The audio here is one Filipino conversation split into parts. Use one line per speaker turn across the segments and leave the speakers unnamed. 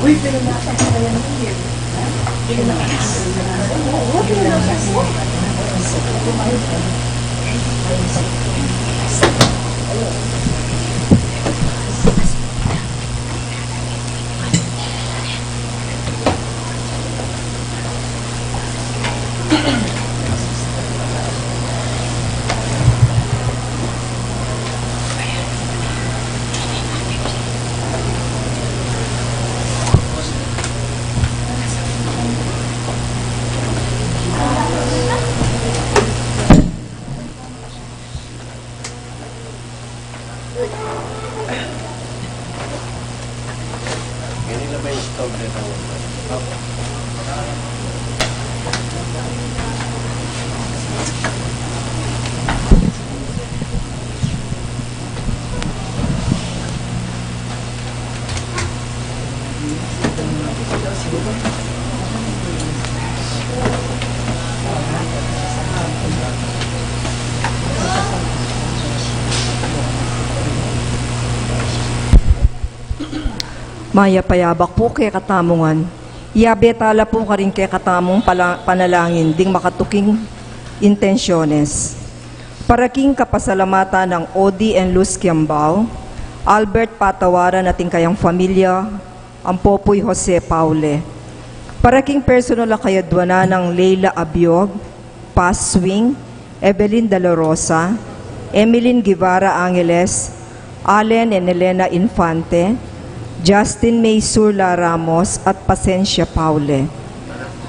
Uy, pero nasa ka yan yun.
Ganyan na ba yung stove nito?
Maya payabak po kay katamungan. Iabetala po ka rin kay katamong panalangin ding makatuking intensyones. Paraking kapasalamatan ng Odi and Luz Kiambao, Albert Patawaran ating kayang pamilya, ang Popoy Jose Paule. Paraking personal na kayadwana ng Leila Abiog, Paz Swing, Evelyn De La Rosa, Emeline Guevara Angeles, Allen and Elena Infante, Justin May Surla Ramos at Pasencia Paule.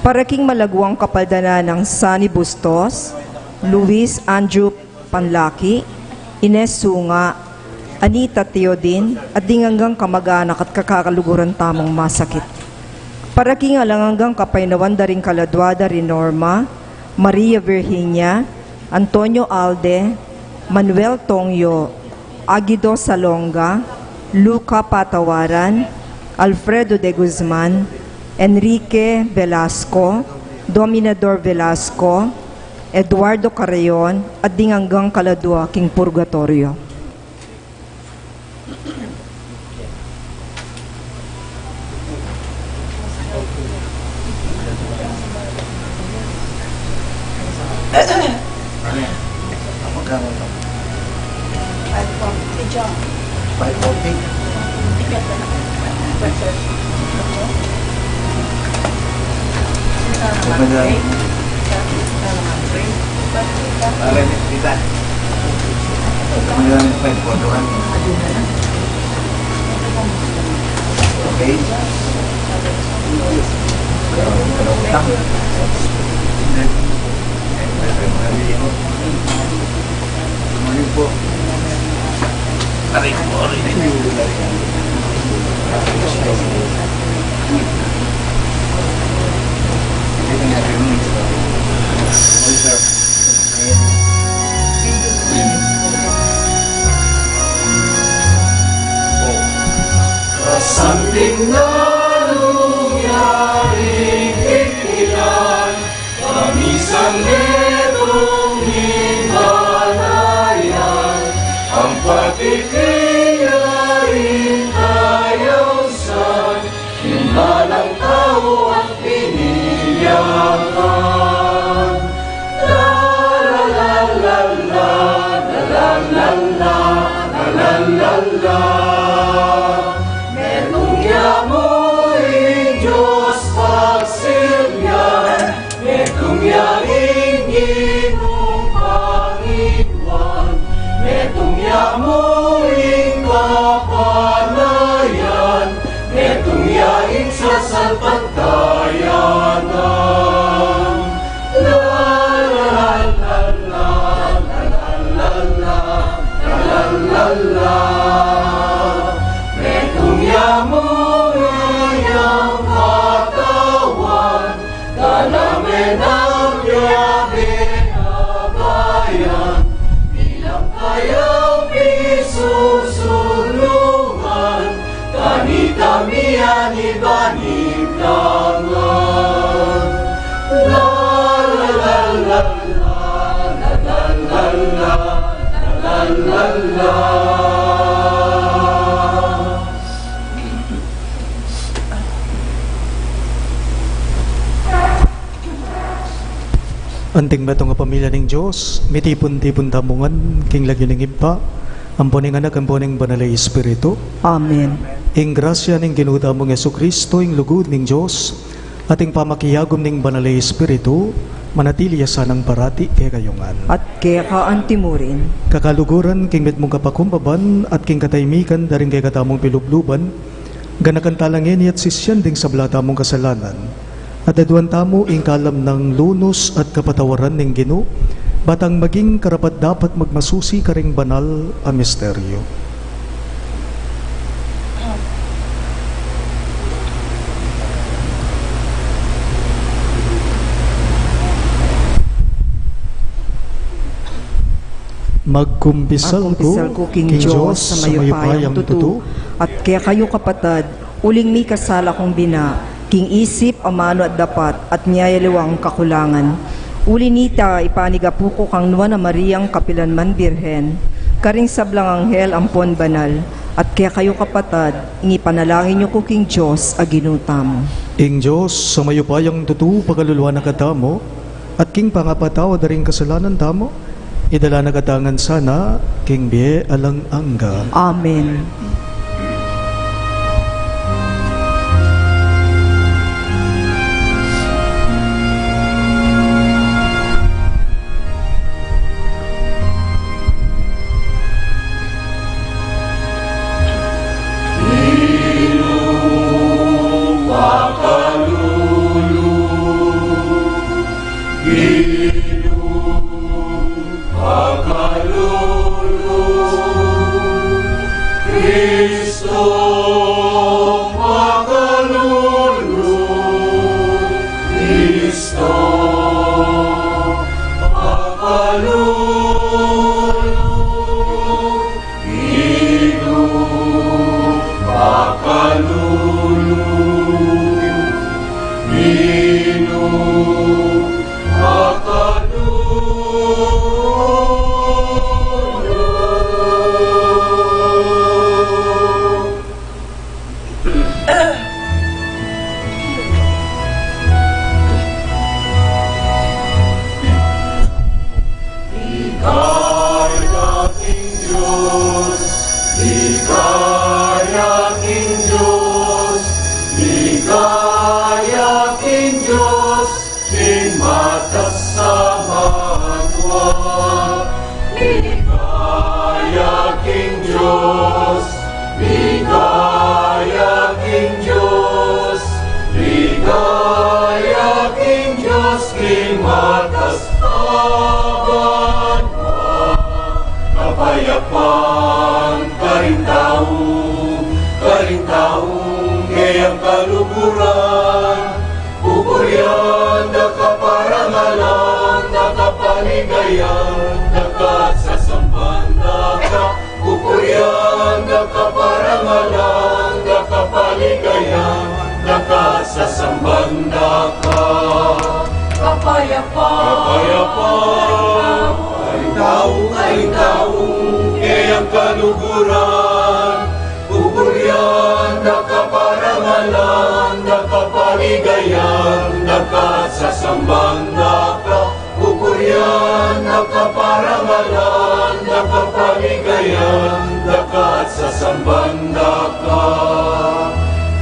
Paraking malagwang kapaldana ng Sunny Bustos, Luis Andrew Panlaki, Ines Sunga, Anita Teodin, at dinganggang kamag-anak at kakakaluguran tamong masakit. Paraking alanganggang kapainawan daring Kaladwada Rinorma, Maria Virginia, Antonio Alde, Manuel Tongyo, Aguido Salonga, Luca Patawaran, Alfredo de Guzman, Enrique Velasco, Dominador Velasco, Eduardo Carreon, at dinganggang Kaladwa King Purgatorio.
Magkano ito?
540 dyan.
540?
Something nangyari ilan kamisan netong himalayan ang patikiyain ayaw sa himbalang tao ang piniyakan. La la la la la la la la la la la la. Metunyamo'y Diyos pagsilyan, metunyaing Ginong Panginoon, metunyamo'y kapanayan, metunyaing sa salpagtayanan. La la la la la la la la la la. Metunyamo'y ang katawan, dalamin ang biyahe na bayan, bilang kayang isusulungan, kanito damian ibanitangan. La la la la la la la la la la la.
Anting bato nga pamilya ng Diyos, mitipon-tipon tamungan, king lagyo ng iba, amponing anak, amponing banalay Espiritu.
Amen.
Ing grasya ng ginuda mong Yesu Kristo, ing lugod ng Diyos, at ing pamakiyagom ng banalay Espiritu, manatili sanang parati kay kayungan.
At kaya kaantimurin,
Kakaluguran, king met mong kapakumbaban, at king kataymikan, daring kay katamong pilubluban, ganakan talangin at sisyan ding sa blata mong kasalanan. At aduan tamo ing kalam ng lunos at kapatawaran ng Ginoo, batang maging karapat dapat magmasusi karing banal a misteryo. Magkumpisal ko,
King Diyos, sa mayupayang tutu, at kaya kayo kapatad, uling mi kasala kong bina, king isip, amano at dapat, at niyayaliwang kakulangan. Uli nita, ipanigapuko kang nuwa na Mariang kapilanman birhen, karing sablang anghel ampon banal, at kaya kayo kapatad, ingipanalangin niyo ko King Diyos, aginutamo.
Ing Diyos, sa mayupayang tutu, pagaluluwa na katamo, at king pangapataw daring kasalanan tamo, idala na katangan sana, king biye alang angga.
Amen.
Ngayang kaluguran, pupuryan, nakaparangalan, nakapaligayan, nakasasampan, pupuryan, nakaparangalan, nakapaligayan, nakasasampan, kapayapaan, kain-tao, ngayang kaluguran, pupuryan, nakaparangalan, nakapaligayan, nakasasambang, pupuryan, nakaparangalan, nakapaligayan, nakasasambang,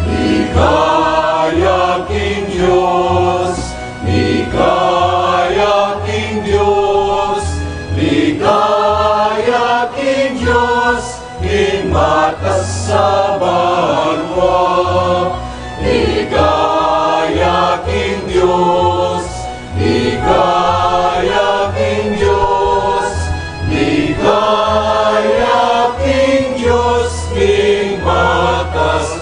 Ligaya King Diyos, ligaya King Diyos, ligaya King Diyos, ing matas sa banwa. Ligaya King Diyos, ligaya King Diyos, ligaya King Diyos, ing matas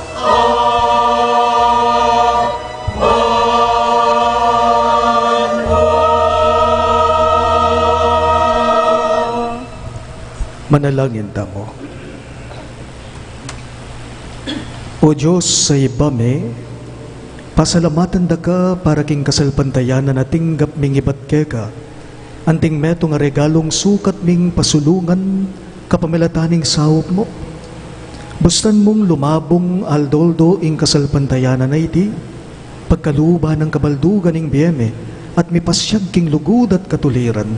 Manalangin tamo. O Diyos sa ibame, pasalamatan da ka para king kasalpantayanan ating gapming ibat keka, anting meto nga regalong sukat ming pasulungan kapamilataning sahop mo. Bustan mong lumabong aldoldo ing kasalpantayanan na iti, pagkaluba ng kabaldugan ing biyeme, at mipasyag king lugod at katuliran.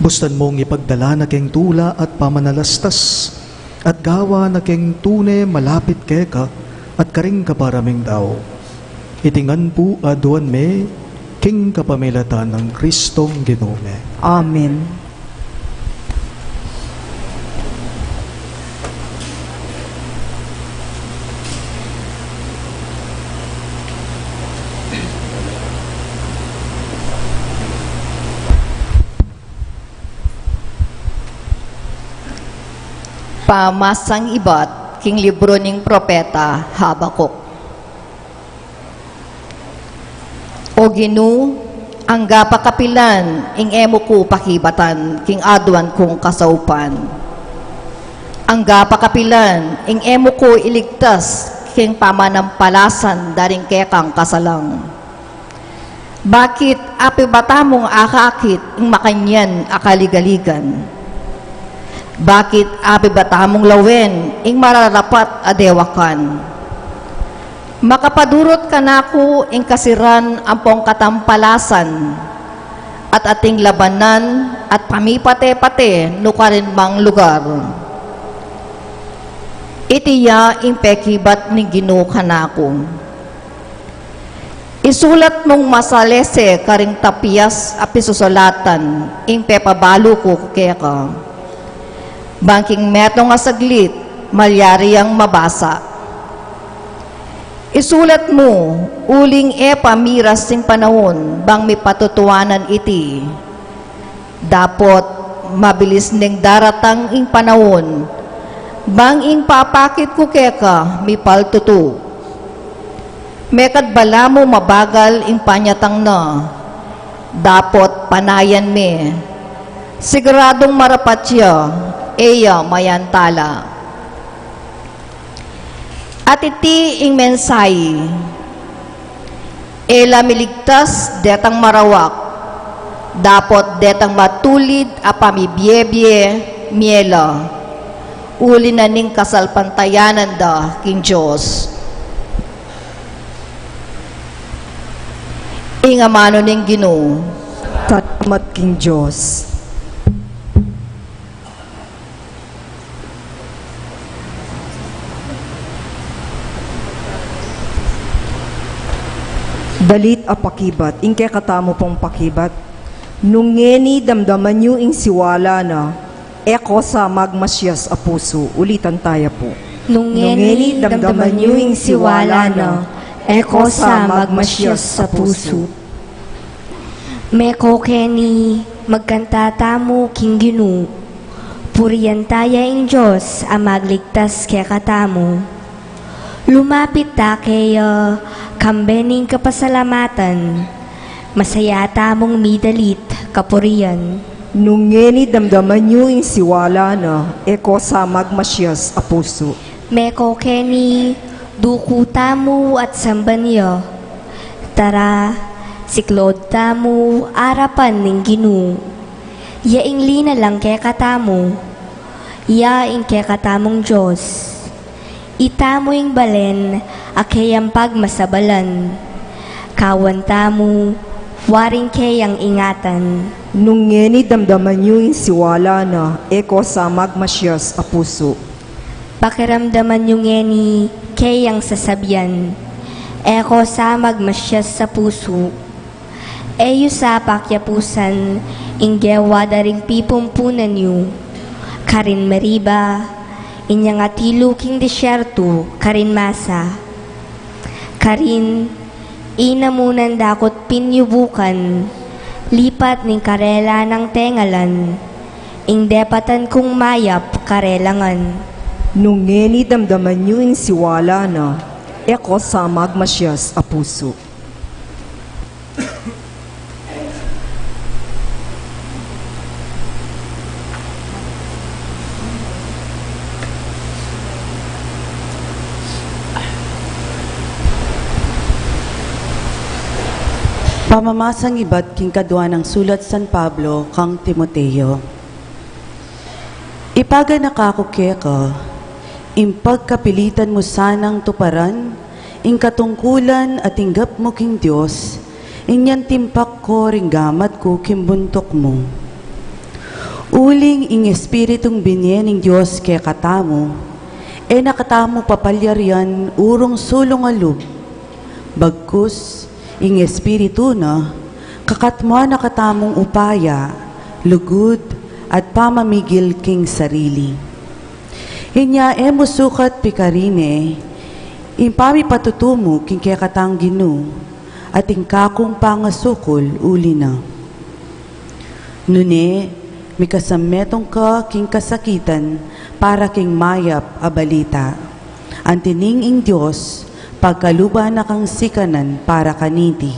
Bustan mong ipagdala na keng tula at pamanalastas, at gawa na keng tune malapit keka, at karing kaparaming daw. Itingan po aduan me, king kapamilatan ng Kristong Ginome.
Amen.
Pamasang ibat, king libro ning propeta Habakuk. O Ginu, ang gapakapilan, ing emo ko pakibatan, king adwan kong kasaupan. Ang gapakapilan, ing emo ko iligtas, king pamanampalasan, daring kekang kasalang. Bakit api bata mong akakit, ing makanyan akaligaligan? Bakit api bata mong lawen, ing mararapat adewakan? Makapadurot ka na ko, ing kasiran ampong katampalasan, at ating labanan, at pamipate-pate, nukarin mang lugar. Itiya, ing pekibat ni Ginu ka na ko. Isulat mong masalese, karing tapiyas, api susulatan, ing pepabalo ko keka. Bangking meto nga saglit, malyari ang mabasa. Isulat mo, uling pamiras sing panahon, bang may patutuanan iti. Dapot, mabilis ning daratang ing panahon, bang ing papakit ko keka, may paltutu. Mekad bala mo mabagal ing panyatang na, dapot panayan me. Siguradong marapat siya, eya mayantala. At iti ing mensay, ela miligtas detang marawak, dapot detang matulid a pamibyebye miela, uli na ning kasalpantayanan da king Diyos. Ingamano ning Ginoo,
Salamat king Diyos. Dalit a pakibat, ingke katamo pong pakibat. Nungeni damdaman nyo ing siwala na, eko sa magmasyas a puso. Ulitan tayo po.
Nungeni damdaman nyo ing siwala na, eko sa magmasyas sa puso. Meko keni, magkanta tamo king Ginu, puriyan taya ing Diyos a magligtas kaya katamo. Lumapit ta kaya kambening kapasalamatan, masaya tamong midalit kapuriyan.
Nungeni damdaman nyo ing siwala na, eko sa magmasyas a puso.
Meko keni, duku tamo at sambanya, tara, siklod tamo, arapan ning Ginu. Yaing lina lang kaya katamo, yaing kaya katamong Diyos. Itamo ing balen, akayang pagmasabalan. Kawan tamo, waring kayang ingatan.
Nungeni damdaman nyo ing siwala na, eko sa magmasyas a puso.
Pakiramdaman yung ngeni, kayang sasabyan. Eko sa magmasyas sa puso. Eyo sa pakyapusan, inggewa daring pipumpunan yu. Karin mariba, inyang atiluking disyerto, karin masa. Karin, inamunan dakot pinyubukan, lipat ning karela ng tengalan, ing depatan kong mayap karelangan.
Nungeni damdaman nyo ing siwala na, eko sa magmasyas a puso.
Pamamasang iba't king kadwa ng sulat San Pablo kang Timoteo. Ipaga nakakukya ka, impagkapilitan mo sanang tuparan, ing katungkulan at inggap mo king Diyos, inyan timpak ko ringgamat ko kimbuntok mo. Uling ing espiritong binyen ng Diyos kaya katamo, nakatamo papalyarian urong sulong alub, bagkus ing espiritu na, kakatmo nakatamong upaya, lugod, at pamamigil king sarili. Inya musukat pikarine, impami patutumo king kaya katang Ginu, at ingkakong pangasukol uli na. Nune, mikasametong ka king kasakitan, para king mayap a balita. Antining ing Diyos, pagkaluba na kang sikanan para kaniti.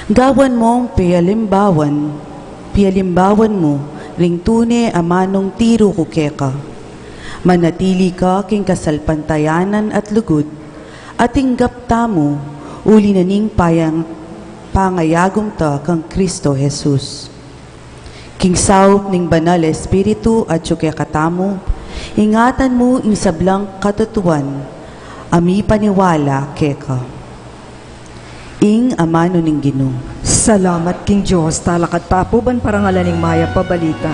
Gawan mong pialimbawan mo, ring tune amanong tiro kukeka. Manatili ka king kasalpantayanan at lugod, at inggap tamo, uli na ning pangayagong ta kang Kristo Jesus. King saup ning banal espiritu at katamo, ingatan mo ing sablang katutuan, ami paniwala keka. Ing amano ning Ginoo.
Salamat King Diyos, talakat tapuban parangalan ng maya pabalita.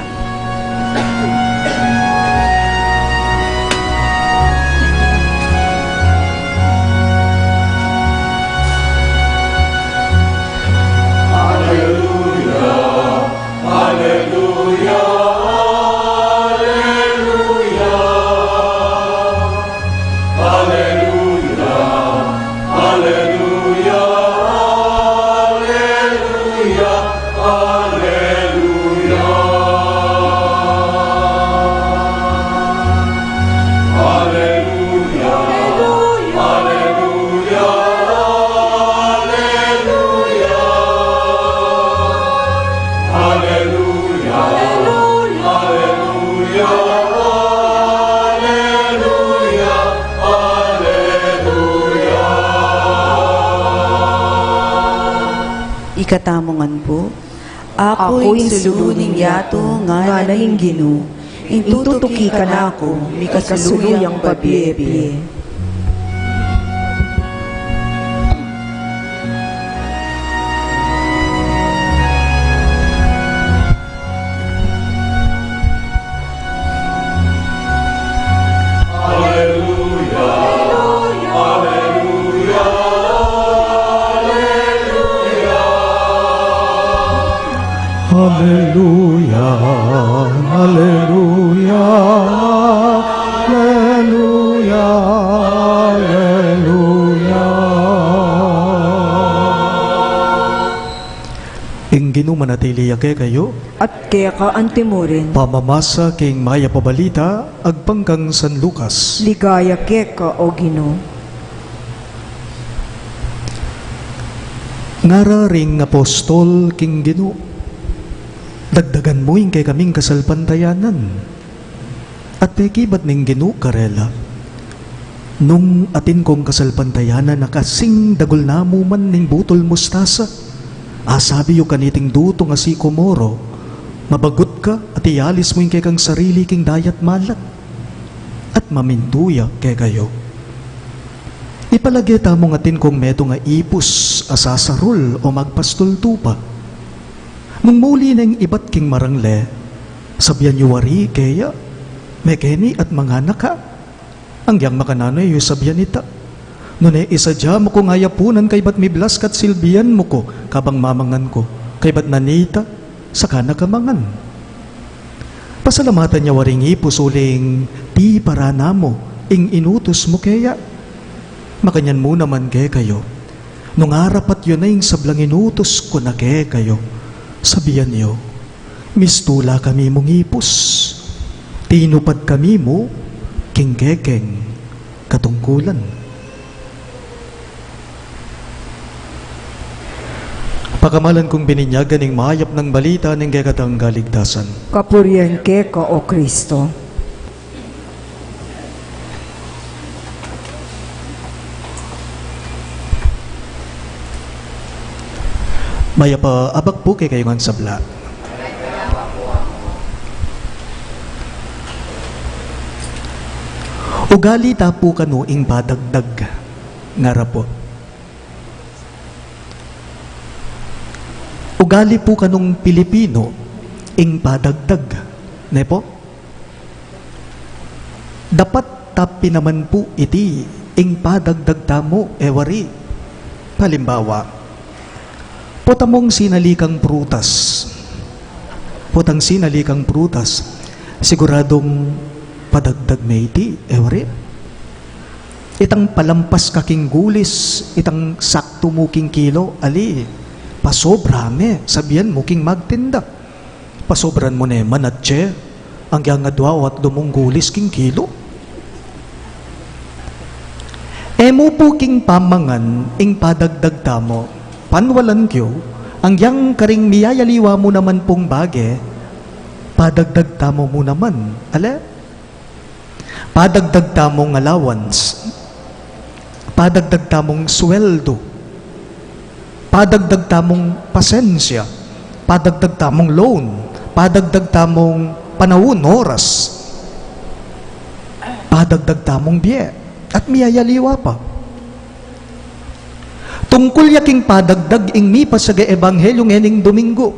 Ikatamongan po, ako'y suluning yato nga nahing Ginoo, intutuki ka na ako, mikasuluyang pabiye-biye.
Hallelujah, hallelujah, hallelujah, hallelujah. Inginu manatili yake kayo,
At kaya ka antimurin,
pamamasa king maya pabalita, agpangkang San Lucas.
ligaya keka o Ginoo.
Ngara ring apostol king Ginoo. Dagdagan mo yung kay kaming kasalpantayanan. At pekibat ning Ginoo karela. Nung atin kong kasalpantayanan na kasing dagol na mo man ning butol mustasa. Sabi yung kaniting duto nga si Komoro, mabagot ka at ialis mo yung kay kang sarili king dayat malat. At mamintuya kay kayo. Ipalagita mo atin kong meto nga ipus asasarol o magpastol tupa. Nung muli ng iba't king marangle, sabyan yu wari kaya, mekeni at mga naka. Ang yang makananoy yu sabyan ita. Nune isadya mo ko ngayapunan kay ba't miblas kat silbiyan mo ko, kabang mamangan ko, kay ba't nanita, saka nakamangan. Pasalamatan niya waring ipusuling, ti para namo, ing inutos mo kaya. Makanyan mo naman kaya kayo. Nung harapat yun na yung sablang inutos ko na kaya kayo. Sabihan niyo, mistula kami mong ipos. Tinupad kami mo, king-kekeng, katungkulan. Pakamalan kong bininyagan ng mayap ng balita ng kekatang kaligtasan.
Kapurihan keka o Kristo.
Maya pa abag po kay kayo ng sabla. Ugali ta po kano ing padagdag nga rapo. Ugali po kanong Pilipino ing padagdag. Ne po? Dapat tapi naman po iti ing padagdag tamo ewari. Halimbawa, potamong sinalikang prutas. Potang sinalikang prutas. Siguradong padagdag may iti ewari. Itang palampas kaking gulis, itang sakto mo king kilo, ali, pasobra me, sabihan mo king magtinda. Pasobran mo ne manatche, ang kaya nga dua at dumong gulis king kilo. Emo po king pamangan, ing padagdag tamo, panwalan kyo, ang yang karing miyayaliwa mo naman pong bage, padagdag tamo mo naman, ale? Padagdag tamong allowance, padagdag tamong sweldo, padagdag tamong pasensya, padagdag tamong loan, padagdag tamong panahon, oras, padagdag tamong biye, at miyayaliwa pa. Tungkol yaking padagdag ing mi pasaga ebanghelyo ngening Domingo.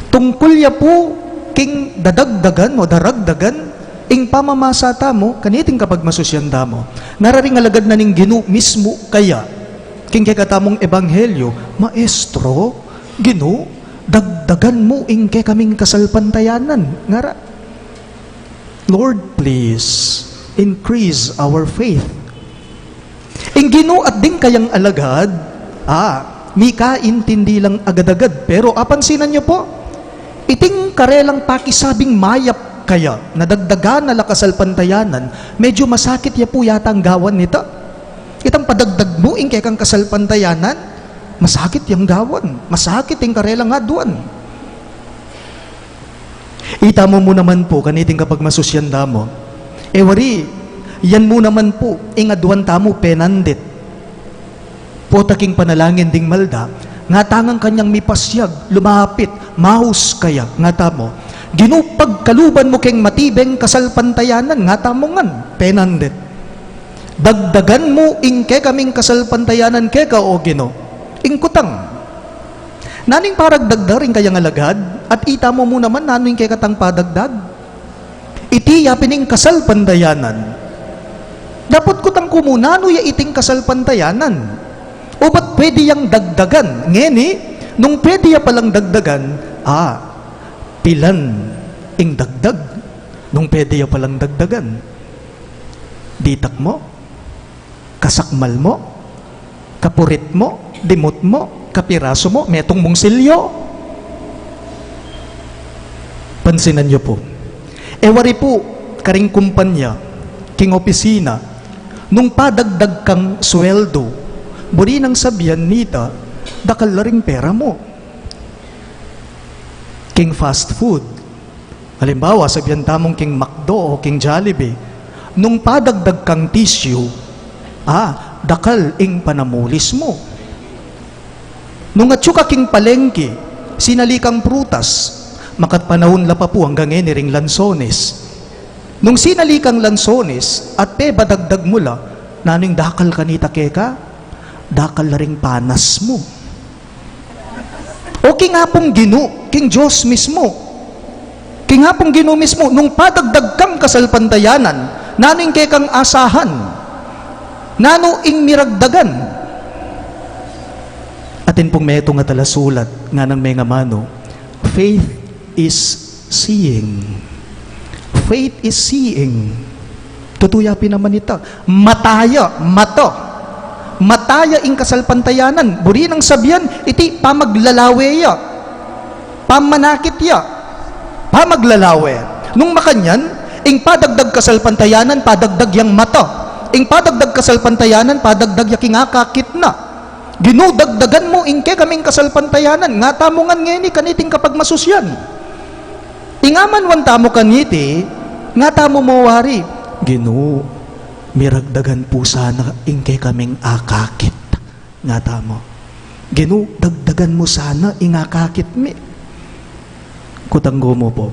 Tungkol ya po king dadagdagan o daragdagan ing pamamasa tamo kaniting kapag masusyanda mo. Nararing alagad na ning Ginoo mismo kaya king kakatamong ebanghelyo, Maestro, Ginoo, dagdagan mo ing ke kaming kasalpantayanan. Ngara, Lord, please increase our faith. Ing Ginoo at ding kayang alagad, mika intindi lang agad-agad. Pero apansinan nyo po, iting karelang pakisabing mayap kaya, nadagdagan na lakasalpantayanan, medyo masakit ya po yata ang gawan nito. Itang padagdag mo ing kekang kasalpantayanan, masakit yung gawan, masakit yung karelang aduan. Itamo mo naman po, kaniting kapag masusyanda mo, ewari, yan mo naman po, ingaduan tamo penandit. Potaking panalangin ding malda, nga tangang kanyang mipasyag, lumapit, mahus kaya, nga tamo. Ginupag kaluban mo keng matibeng kasalpantayanan, nga tamo ngan, penandit. Dagdagan mo ingke kaming kasalpantayanan keka o Gino, ingkutang. Naning parag dagdaring kayang alagad, at itamo mo naman naning kekatang padagdag. Iti yapining kasalpantayanan. Dapat kutang kumunano ya iting kasalpantayanan. O ba't pwede yang dagdagan? Ngeni, nung pwede ya palang dagdagan, pilan ing dagdag. Nung pwede ya palang dagdagan. Ditak mo, kasakmal mo, kapurit mo, dimot mo, kapiraso mo, metong mong silyo. Pansinan nyo po. Ewari po, karing kumpanya, king opisina, nung padagdag kang sweldo, buri nang sabihan nita, dakal na ring pera mo. King fast food, halimbawa, sabihan tamong king McDo o king Jollibee, nung padagdag kang tissue, dakal ing panamulis mo. Nung atsuka king palengke, sinalikang prutas, makatpanahon la pa po hanggang ring lansones. Nung sinalikang lansones at pe badagdag mula, naning dakal kanita keka, dakal na ring panas mo. O king hapong Ginoo, king Diyos mismo, king hapong Ginoo mismo, nung padagdag kang kasalpantayanan, naning kekang asahan, nano ing miragdagan. Atin pong meto nga talasulat, nga ng may nga mano, faith is seeing. Faith is seeing. Tutuyapin naman ito. Mataya, mataya ing kasalpantayanan. Buri nang sabihan, iti pamaglalawe ya. Pamanakit ya. Pamaglalawe. Nung makanyan, ing padagdag kasalpantayanan, padagdag yang mata. Ing padagdag kasalpantayanan, padagdag yaking akakit na. Ginudagdagan mo ingke kaming kasalpantayanan. Nga tamongan ngeni kaniting kapag masusyan. Ingaman wan tamo kaniti, nga tamo mawari, Ginoo, miragdagan po sana ingke kaming akakit. Nga tamo. Gino, dagdagan mo sana, ingakakit mi. Kutanggo mo po.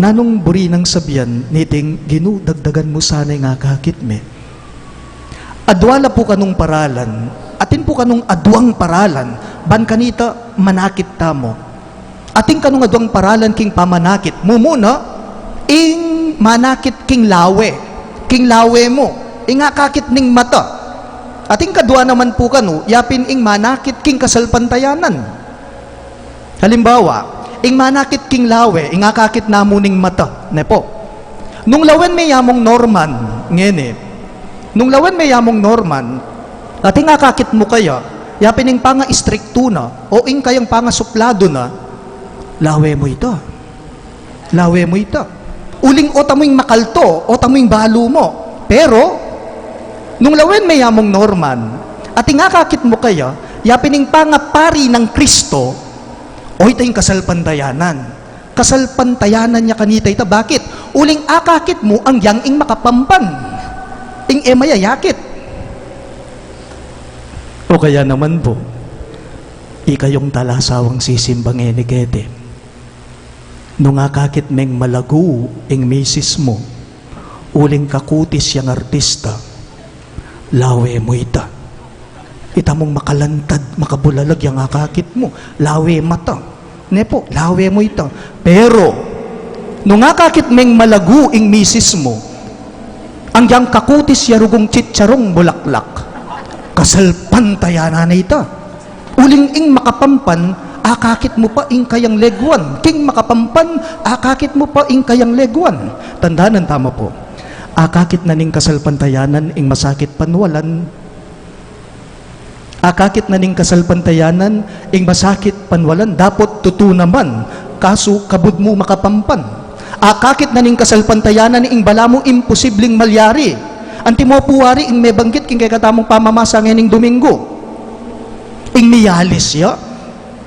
Nanong buri ng sabiyan, niting, Gino, dagdagan mo sana, ingakakit mi. Adwala po kanong paralan, atin po kanong adwang paralan, ban kanita manakit tamo. Ating kanong adwang paralan king pamanakit, mumuna, ing manakit king lawe mo, ingakakit ning mata. Ating kadwa naman po kanu, yapin ing manakit king kasalpantayanan. Halimbawa, ing manakit king lawe, ingakakit namo ning mata. Nepo, nung lawen may yamong Norman, ngene, nung lawan may yamong Norman, ating akakit mo kaya, yapin ing panga istrikto na, o ing kayang panga suplado na, lawe mo ito. Lawe mo ito. Uling o tamoing makalto, o tamoing balo mo. Pero, nung lawan may yamong Norman, ating akakit mo kaya, yapin ing panga pari ng Kristo, o ito yung kasalpantayanan. Kasalpantayanan niya kanita ito. Bakit? Uling akakit mo ang yang ing makapampan. Ing mayayakit. O kaya naman po, ikayong talasawang sisimbang enigete. Nung akakit meng malagu ing misis mo, uling kakutis yang artista, lawe mo ita. Ita mong makalantad, makabulalag yung akakit mo, lawe mata. Nepo, lawe mo ita. Pero, nung akakit meng malagu ing misis mo, ang yang kakutis yarugong chicharong bulaklak, kasalpantayanan na ita. Uling ing makapampan, akakit mo pa ing kayang leguan. King makapampan, akakit mo pa ing kayang leguan. Tandaan, tama po. Akakit na ning kasalpantayanan ing masakit panwalan. Akakit na ning kasalpantayanan ing masakit panwalan. Dapat tutu naman, kaso kabud mo makapampan. Akakit na ning kasalpantayanan ing bala mo imposibleng malyari. Anti mo puwari ing may banggit king kay katamong pamamasa ngayon Domingo. Ing miyalis ya.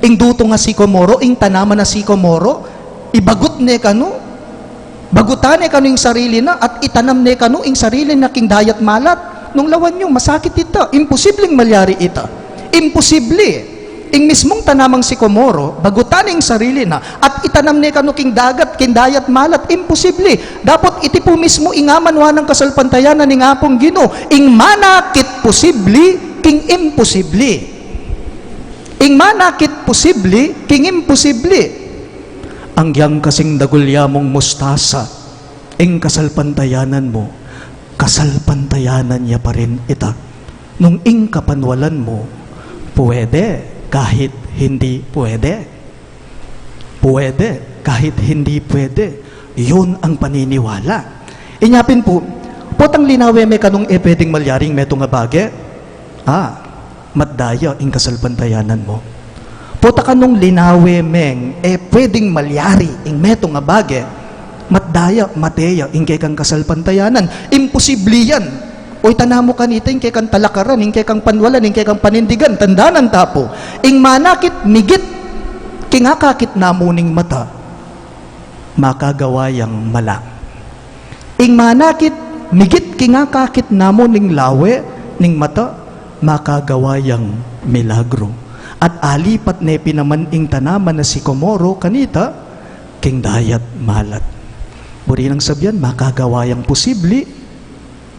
Ing duto nga sikomoro, ing tanaman na sikomoro, ibagot ne kanu, bagutan ne kanu ing sarili na, at itanam ne kanu ing sarili na king dayat malat. Nung lawan nyo, masakit ita. Imposibleng malyari ita. Imposible. Ing mismong tanamang sikomoro, bagutan ing sarili na, at itanam ne kanu king dagat, king dayat malat, imposible. Dapat iti po mismo ingamanwa ng kasalpantayanan ng apong Gino, ing manakit posible, king imposible. Ing manakit posible, king imposible. Ang yang kasing dagulyamong mustasa, ing kasalpantayanan mo, kasalpantayanan niya pa rin ita. Nung ing kapanwalan mo, pwede kahit hindi pwede. Pwede kahit hindi pwede. Yun ang paniniwala. Inyapin po, potang linawe may kanong pwedeng malyaring meto nga bage? Matdaya ing kasalpantayanan mo. Pota kanong linawe meng pwedeng malyari ing meto nga bage? Matdaya, mateya ing kay kang kasalpantayanan. Imposible yan. O itanamo kanita, ing kay kang talakaran, ing kay kang panwalan, ing kay kang panindigan, tandaanan tapo. Ing manakit, migit, kingakakit namuning mata, makagawayang mala. Ing manakit, migit, kingakakit namuning lawe, ning mata, makagawayang milagro. At alipat nepi naman ing tanaman na sikomoro, kanita, king dayat malat. Buri nang sabihan, makagawayang posible,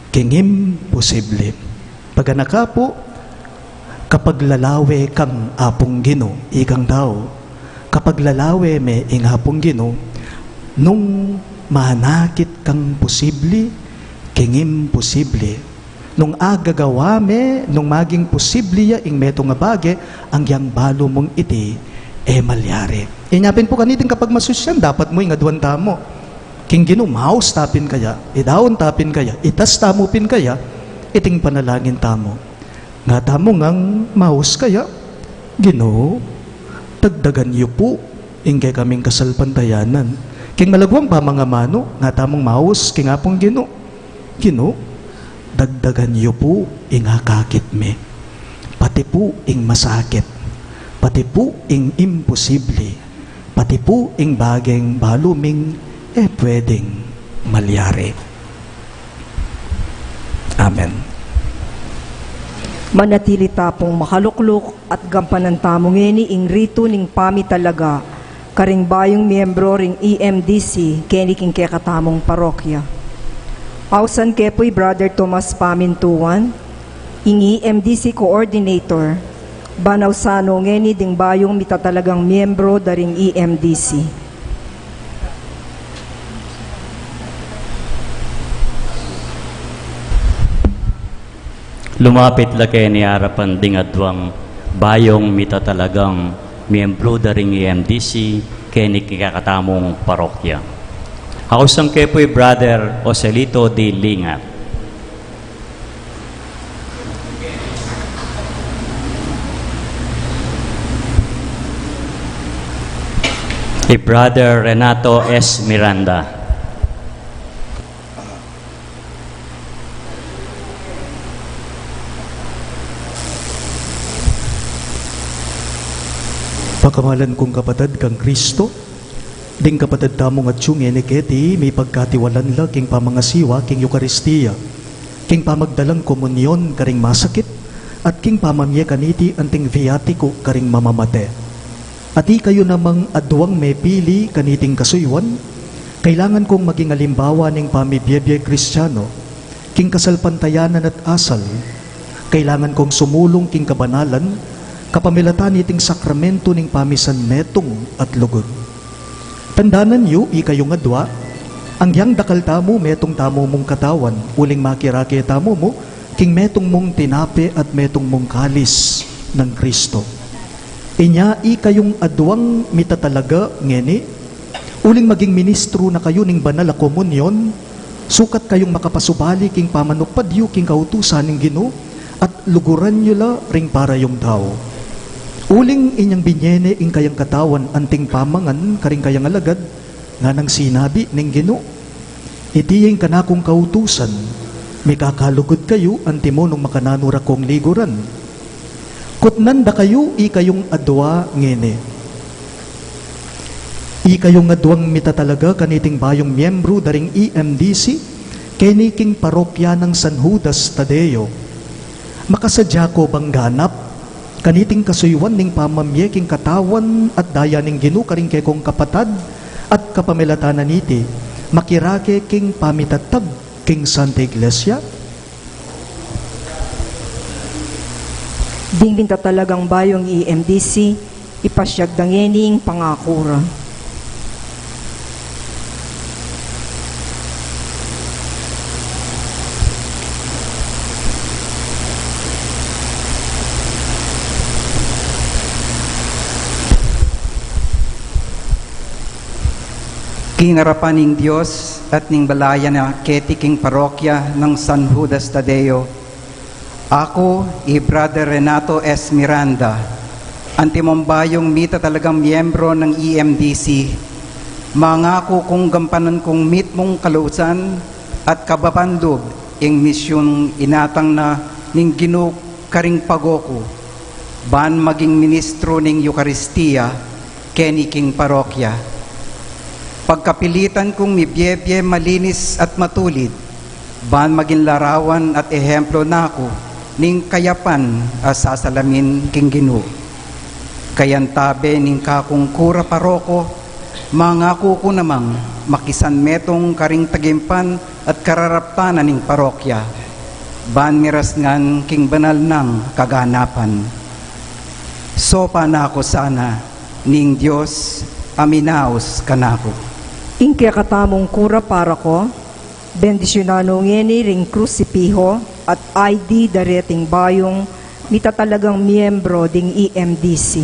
king imposible. Paganaka po, kapag lalawe kang apong Gino, ikang daw, kapag lalawe me ing apong Gino, nung manakit kang posible, king imposible. Nung agagawa me, nung maging posible ya ing meto nga bage, ang yang balo mong iti, malyari. Inyapin po kaniting kapag masusyan, dapat mo ing adwanta mo. King Gino, mouse tapin kaya, idawon tapin kaya, itas tamupin kaya, iting panalangin tamo. Nga tamo ngang mouse kaya, Gino, tagdagan yu po, ingkay kaming kasalpantayanan. King malagwang pa mga mano, nga tamong mouse, king apong Gino, Gino, dagdagan yu po, ingakakit me. Pati po ing masakit, pati po ing imposible, pati po ing bageng baluming pwedeng malyari. Amen.
manatili tapong makalukluk at gampanan tamong ngeni ing rito ning pami talaga, karing bayong miyembro ring EMDC, keni king kekatamong parokya. Ausan kepoy Brother Tomas Pamintuan, ing EMDC Coordinator, banaw sano ngeni ding bayong mitatalagang miyembro daring EMDC.
Lumapit laki ni harapan ding adwang bayong mitatalagang miyembro daring EMDC keni kakatamong parokya. Ako sang kepoy Brother Joselito D. Lingat. Brother Renato S. Miranda.
Pakamalan kong kapatid kang Kristo, ding kapatid tamong at yung eniketi, may pagkatiwalan la king pamangasiwa king Eucharistia, king pamagdalang komunyon karing masakit, at king pamamye kaniti anting viatiko karing mamamate. Ati kayo namang adwang may pili kaniting kasuywan, kailangan kong maging alimbawa ning pamibiyebye Kristiyano, king kasalpantayanan at asal, kailangan kong sumulong king kabanalan, kapamilatan iting sakramento ning pamisan metong at lugod. Tandanan yu, ikayong adwa, ang yang dakal tamo metong tamo mong katawan, uling makirake tamo mo, king metong mong tinape at metong mong kalis ng Kristo. Inya, ikayong adwang mitatalaga ngeni, uling maging ministro na kayo ning banal a komunyon, sukat kayong makapasubali king pamanukpadyo king kautusan ning Ginoo, at luguran nyo la ring para yung tao. Uling inyang binyene ing kayang katawan anting pamangan karing kayang alagad nga nang sinabi ning Ginoo. Itiyeng kanakong kautusan, may kakalugod kayo antimo nung makananura kong liguran. Kutnan da kayo ikayong adwa ngene. Ikayong adwang mitatalaga kaniting bayong miyembro daring EMDC, keniking parokya ng San Judas Tadeo. Makasadya ko bang ganap kaniting kasuywan ning pamamye king katawan at daya ning Ginoo karing kekong kapatad at kapamilatanan niti makirake king pamitatag king Santa Iglesia.
Ding talagang bayong EMDC, ipasyag dangening pangakura.
Kingarapan ning Diyos at ning balaya na ketiking parokya ng San Judas Tadeo, ako, Brother Renato S. Miranda, antimombayong mita talagang miyembro ng EMDC, mangako kong gampanan kong mitmong kalusan at kabapandog ing misyong inatang na ning Ginoo karing pagoko, ban maging ministro ning Eucharistia, keniking parokya. Pagkapilitan kong mibyebye malinis at matulid, ban maging larawan at ehemplo nako ning kayapan asasalamin king Ginoo. Kayantabe ning kakong kura paroko, mangako ko namang makisan metong karing tagimpan at kararaptanan ning parokya, ban miras ngan king banal ng kaganapan. Sopa na ako sana ning Diyos aminaos kanako.
Ingke katamong kura para ko, bendisyonano ngeni ring krusipiho at ID dareting bayong mitatalagang miyembro ding EMDC.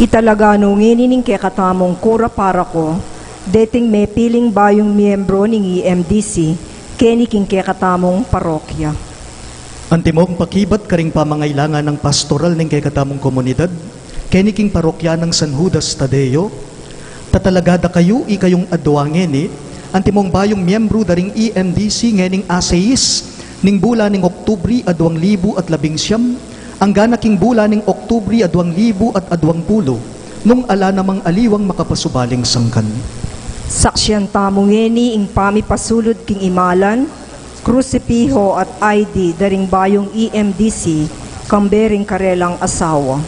Italagano ngeni ning katamong kura para ko, dating may piling bayong miyembro ning EMDC, keni king katamong parokya.
Antimong pakibat karing pamangailangan ng pastoral ng kekatamong komunidad, keniking parokya ng San Judas Tadeo, tatalagada kayo ikayong adwa ngeni, antimong bayong miyembro daring EMDC ngening asayis, ning bula ning Oktubri 2019, ang ganaking bula ning Oktubri 2020, nung ala namang aliwang makapasubaling sangkan.
Saksyan tamungeni ing pamipasulod king imalan, krusipiho at ID daring bayong EMDC, kambering karelang asawa.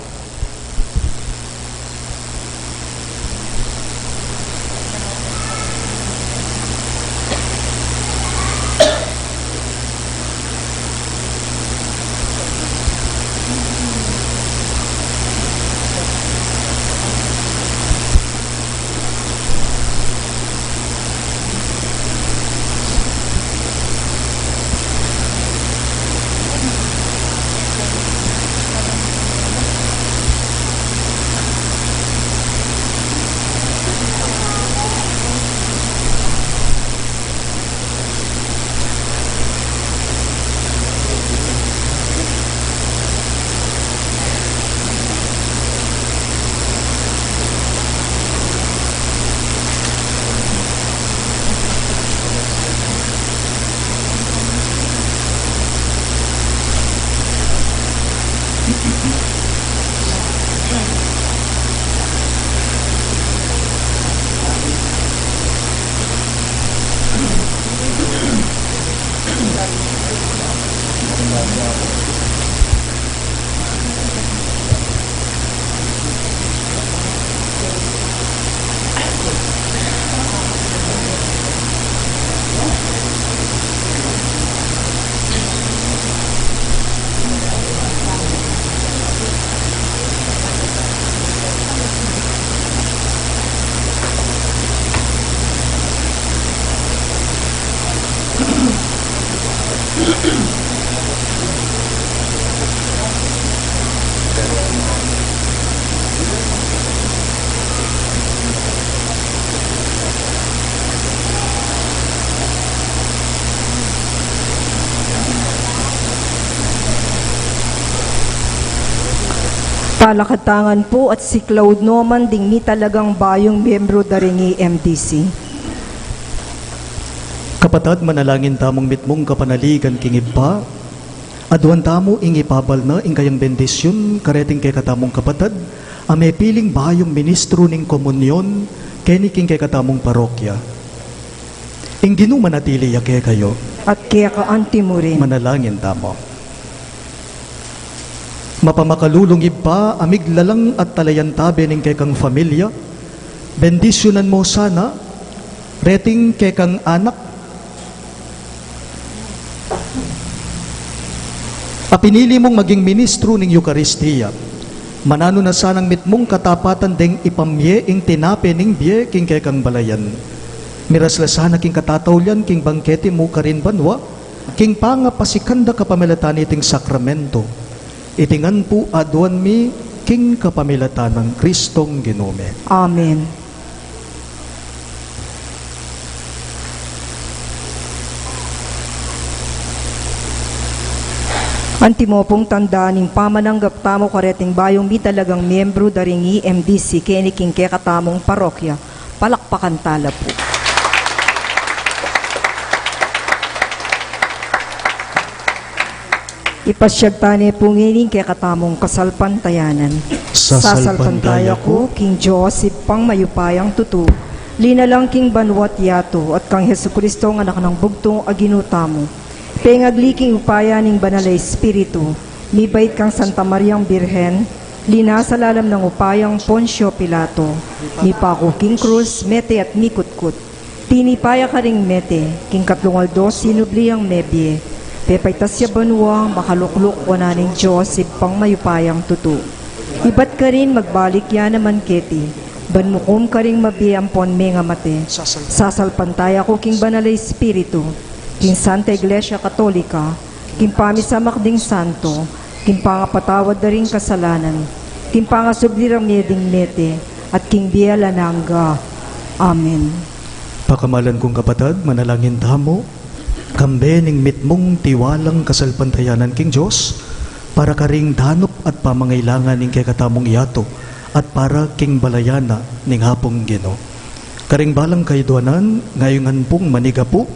Palakatangan po at si Claude Noman ding ni talagang bayong miyembro daring EMDC.
Kapatad, manalangin tamong mitmong kapanaligan king ipa, aduan tamo ing ipabal na ing kayang bendisyon, kareting kay katamong kapatad, ame piling bayong ministro ning komunyon, keni king kay katamong parokya. Ing ginumanatili yake kayo,
At kaya kaanti mo rin.
manalangin tamo. Mapamakalulong iba, amig lalang at talayan tabi ning kay kang familia, bendisyonan mo sana, reting kay kang anak, apinili mong maging ministro ning Eucharistia. Manano na sanang mitmong katapatan deng ipamye ing tinape ning biye king kay kang balayan. Miras la sana king katatawlan king bangkete mo karin banwa, king pangapasikanda kapamilatan iting sakramento. Itingan po aduan mi king kapamilatan ng Kristong Ginome.
Amen. Antimo pong tandaan ng pamananggap tamo kareting bayong mi talagang miyembro daring EMDC keni king kaya katamong parokya. Palakpakan tala po. Ipasyagtani po ngayon kaya katamong kasalpantayanan. Sasalpantaya ko, King Joseph pang mayupayang tutu, linalang King Banwat Yato at kang Hesu Kristo ang anak ng bugtong aginutamo. Pengagliking upaya ning Banalay Espiritu, nibait kang Santa Mariang Birhen, linasalalam ng upayang Poncio Pilato, ni Paco King Cruz, Mete at Mikutkut, tinipaya ka ring Mete, King Katlungaldo, sinubliang Mebye, Pepay tasya banwa, makalukluk wana ning Joseph pang mayupayang tutu. Ibat ka rin magbalik yan naman keti, banmukom ka ring mabiyampon me nga mate. Sasalpantaya ko King Banalay Espiritu, King Santa Iglesia Katolika, King Pamisamak ding Santo, King Pangapatawad na ring kasalanan, King Pangasublirang meding mete, at King Bialananga. Amen.
Pakamalan kong kapatad, manalangin tamo, kambening mitmong tiwalang kasalpantayanan king Diyos, para karing danop at pamangailangan ning kay katamong iyato, at para king balayana ning hapong Gino. Karing balang kayduanan, ngayongan pong manigapo,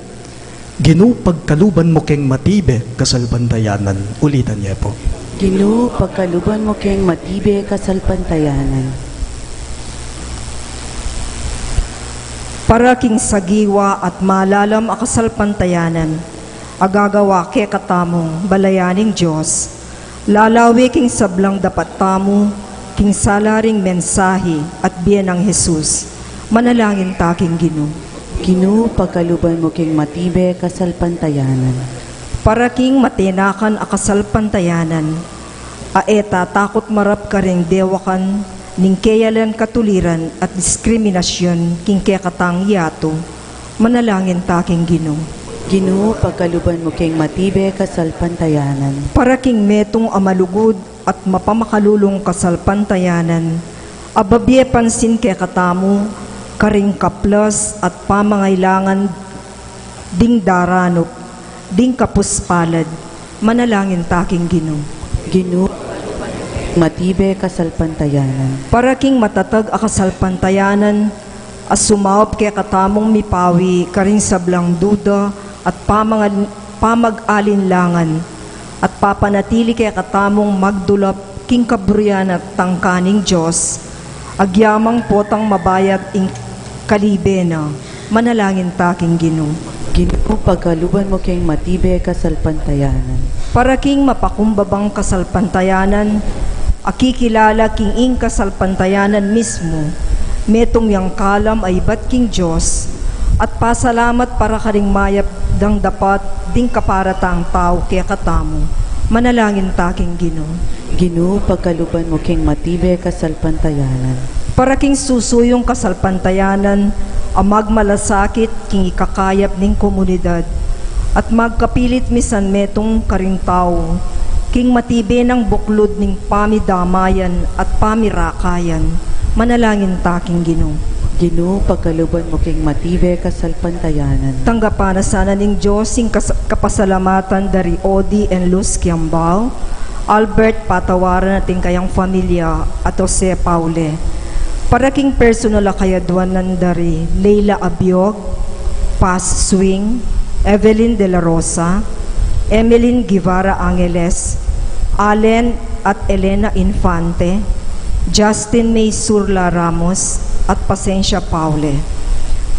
Gino pagkaluban mo keng matibe kasalpantayanan. Ulitan niya po.
Gino, pagkaluban mo keng matibe kasalpantayanan.
para king sagiwa at malalam a kasalpantayanan, agagawa ke katamong balayaning Diyos, lalawi king sablang dapat tamo, king salaring mensahe at biyen ng Jesus, manalangin taking Ginoo.
Ginoo, pagkaluban mo king matibe kasalpantayanan.
Para king matinakan a kasalpantayanan, aeta takot marap ka ring dewakan, ning keyalan katuliran at diskriminasyon king kekatang yato, manalangin taking Ginoo.
Ginoo, pagkaluban mo king matibe kasalpantayanan.
Para king metong amalugod at mapamakalulong kasalpantayanan, ababye pansin kekatamo, karing kaplas at pamangailangan ding daranop, ding kapuspalad, manalangin taking Ginoo.
Ginoo, matibe kasalpantayanan.
Para king matatag a kasalpantayanan, as sumawap kay katamong mipawi, karing sablang duda at pamag-alinlangan, at papanatili kay katamong magdulap king kabriyan at tangkaning Diyos, agyamang potang mabayat ing kalibena, manalangin taking Ginoo.
Ginoo, pagkaluban mo king matibe kasalpantayanan.
Para king mapakumbabang kasalpantayanan, akikilala king ing kasalpantayanan mismo, metong yang kalam ay bat king Diyos, at pasalamat para karing mayap dang dapat ding kaparatang tao kaya katamo, manalangin taking Ginoo.
Ginoo, pagkaluban mo king matibe kasalpantayanan.
Para king susuyong kasalpantayanan, ang magmalasakit king ikakayap ning komunidad, at magkapilit misan metong karing tao, king matibe ng buklod ning pamidamayan at pamirakayan, manalangin taking Ginoo.
Ginoo, pagkaluban mo king matibe kasalpantayanan.
Tanggapan na sana ning Diyos ing kapasalamatan dari Odi and Luz Kiambao, Albert patawaran natin kayang familia at Jose Paule. Para king personal akayadwanan dari Leila Abiog, Paz Swing, Evelyn De La Rosa, Emeline Guevara Angeles, Allen at Elena Infante, Justin May Surla Ramos, at Pasensya Paule.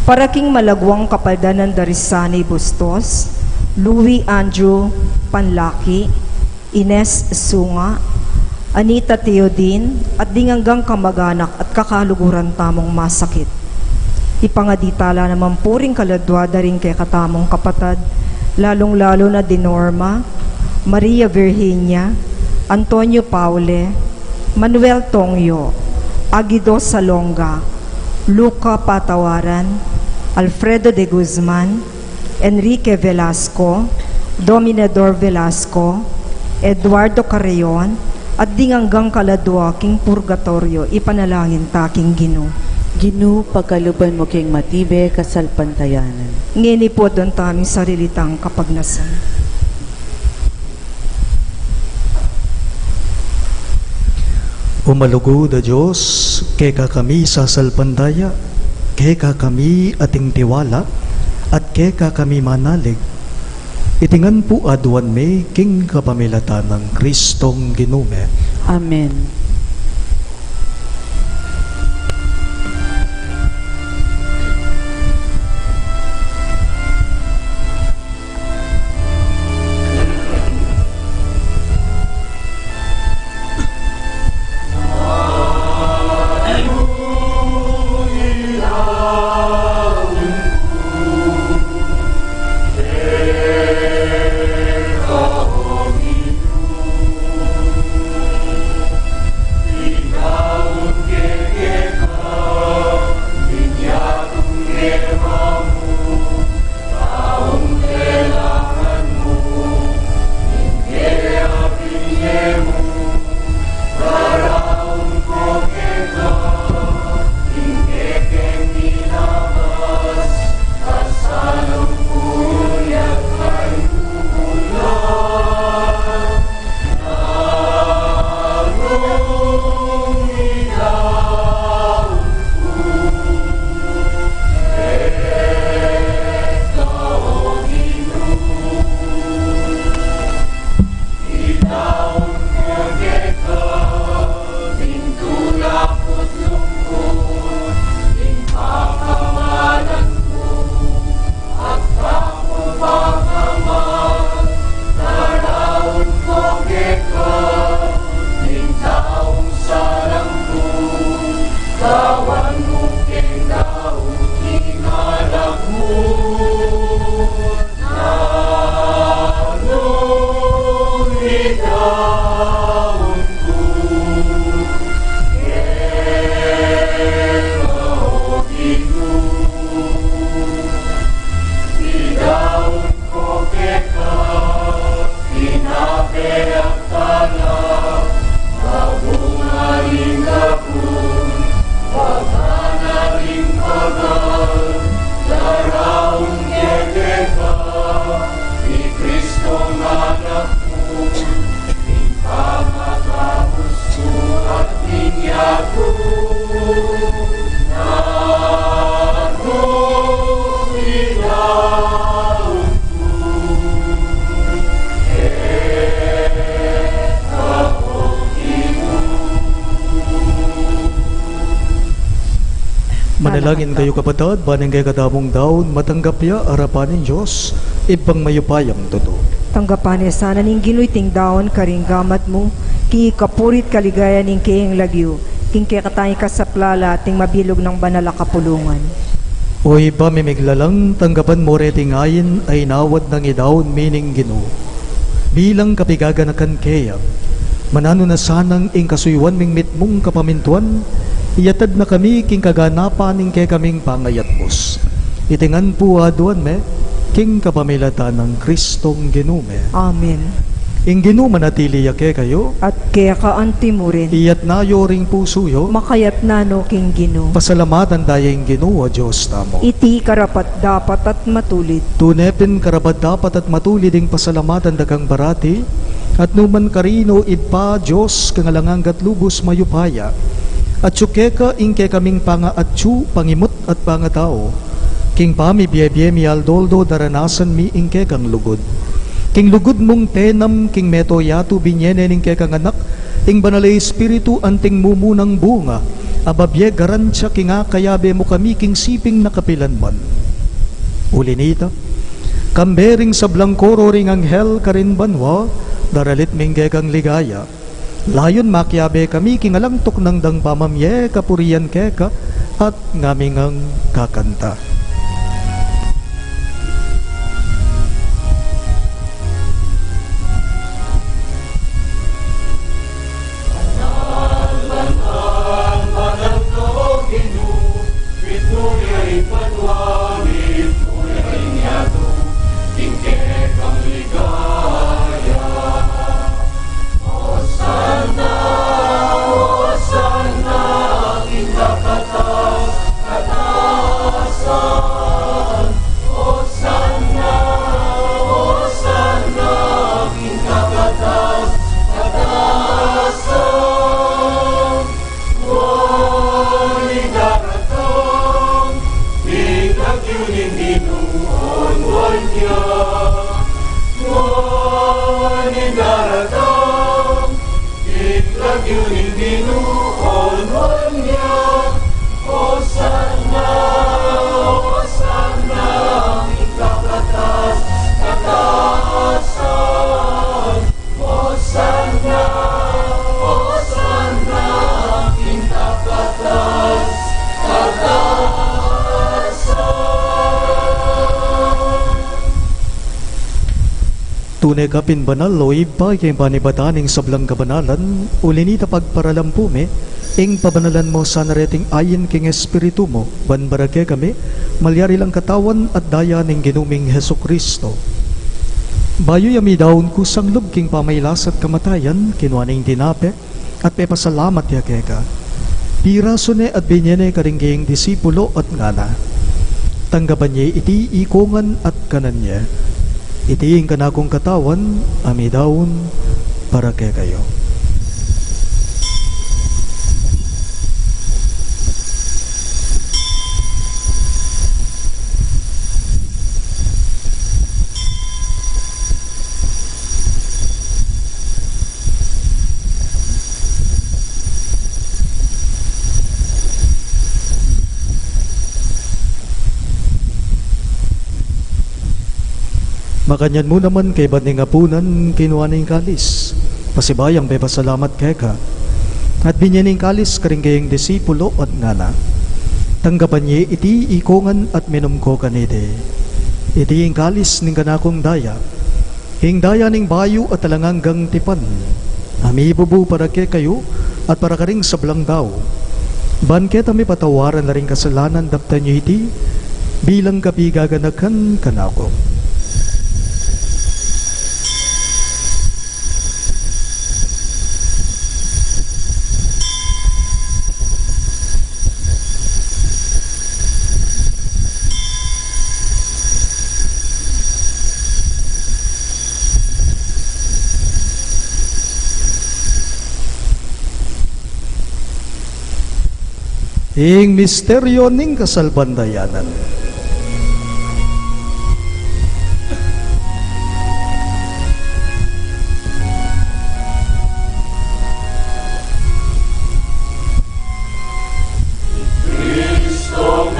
Para king malagwang kapaldanan dari Sani Bustos, Louis Andrew Panlaki, Ines Sunga, Anita Teodin, at dinganggang kamag-anak at kakaluguran tamong masakit. Ipangaditala naman puring kaladwada rin kay katamong kapatad, lalong-lalo na Dinorma, Maria Virginia, Antonio Paule, Manuel Tongyo, Aguido Salonga, Luca Patawaran, Alfredo de Guzman, Enrique Velasco, Dominador Velasco, Eduardo Carreon, at dinganggang kaladwa king purgatorio, ipanalangin taking Ginoo.
Ginoo, pagkaluban mo king matibe kasalpantayanan.
Ngini po doon taming sarilitang kapagnasan.
Umalugod a Diyos, keka kami sa salpandaya, keka kami ating tiwala, at keka kami manalig. Itingan po aduan me, king kapamilatan ng Kristong Ginume.
Amen.
Manalangin kayo kapatid, baning kay katamong daon, matanggap ya arapan ng Diyos, ibang mayupayang totoo.
Tanggapan niya sana ning ginuiting daon karing gamat mo, king ikapurit kaligaya ning kayang lagyo, king kaya katay ka sa plala, ting mabilog ng banala kapulungan.
Uy, pamimiglalang tanggapan mo reting ayin ay nawad ng idaon mining Ginoo. Bilang kapigaganakan kaya, manano na sanang ing kasuywan ming mitmong kapamintuan, iyatad na kami king kaganapan ning kay kaming pangayatmos. Itingan po aduan me, king kapamilata ng Kristong Ginume.
Amen.
Ing Ginoo manatili yake kayo,
At kaya ka anti mo rin,
iyat nayo ring pusuyo,
makayat na no king Gino.
pasalamatan dayeng Ginoo a Diyos tamo.
Iti karapat dapat at matulit.
Tunepin karapat dapat at matuliding pasalamatan dagang barati, at numan karino idpa Diyos kangalanganggat lubos mayupaya, at syukeka ingke kaming panga atsu pangimot at pangatao, king pami biye mi aldoldo daranasan mi ingke kang lugod. King lugod mong tenam, king meto yatu binyene ning kay kang anak, ing banalay espiritu anting mumunang bunga, ababye garansya king kayabe mo kami king siping nakapilanman. Ulinita, kambering sa blangkoro ring anghel karin banwa, daralit mingge kang ligaya. Layon makyabe kami king alangtok ng dang pamamye kapurian keka, at ngaming ang kakanta. Tunay kapin banal o iba kay panibataning sablang kabanalan, ulinita pagparalampume, ing pabanalan mo sa nareting ayin king espiritu mo, banbarake kami, malyari lang katawan at daya ning ginuming Heso Kristo. Bayo yami daon kusang lub king pamaylas at kamatayan, kinuaning tinape, at pepasalamat yake ka. Piraso ne at binyene karingging disipulo at ngana. Tanggapan niya iti ikongan at kanan niya. Itiing kanakong katawan, ami daon, para kay kayo. Makanyan mo naman kay baning apunan kinuaning kalis. Pasibayang bebasalamat kay ka. At binyaning kalis karinggayang disipulo at ngana. Tanggapan niya iti ikongan at minumko kanite. Iti ing kalis ning kanakong daya. Ing daya ning bayo at talanganggang tipan. Amibubu para kay kayo at para karing sablang daw. Banket ami patawaran na rin kasalanan dapta niyo iti bilang kapigaganakan kanako. Ing misteryo ning kasalbandayanan.
Cristo